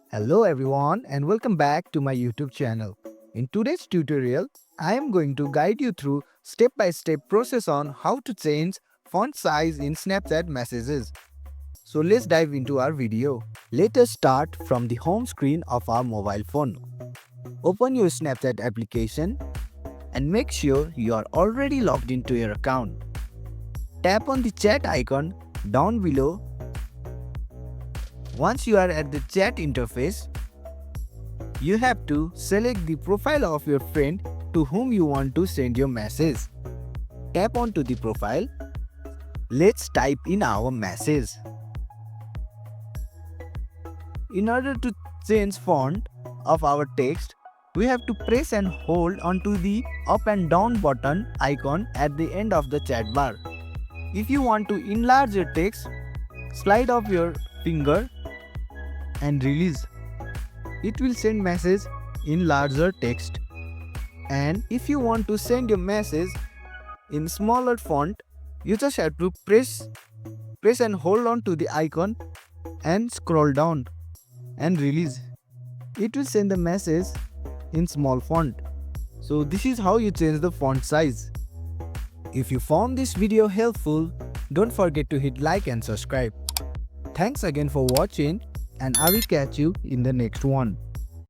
Hello everyone and welcome back to my YouTube channel. In today's tutorial, I am going to guide you through step-by-step process on how to change font size in Snapchat messages. So let's dive into our video. Let us start from the home screen of our mobile phone. Open your Snapchat application and make sure you are already logged into your account. Tap on the chat icon down below. Once you are at the chat interface, you have to select the profile of your friend to whom you want to send your message. Tap onto the profile. Let's type in our message. In order to change font of our text, we have to press and hold onto the up and down button icon at the end of the chat bar. If you want to enlarge your text, slide off your finger and release. It will send message in larger text. And if you want to send your message in smaller font, you just have to press and hold on to the icon and scroll down and release. It will send the message in small font. So this is how you change the font size. If you found this video helpful, don't forget to hit like and subscribe. Thanks again for watching, and I will catch you in the next one.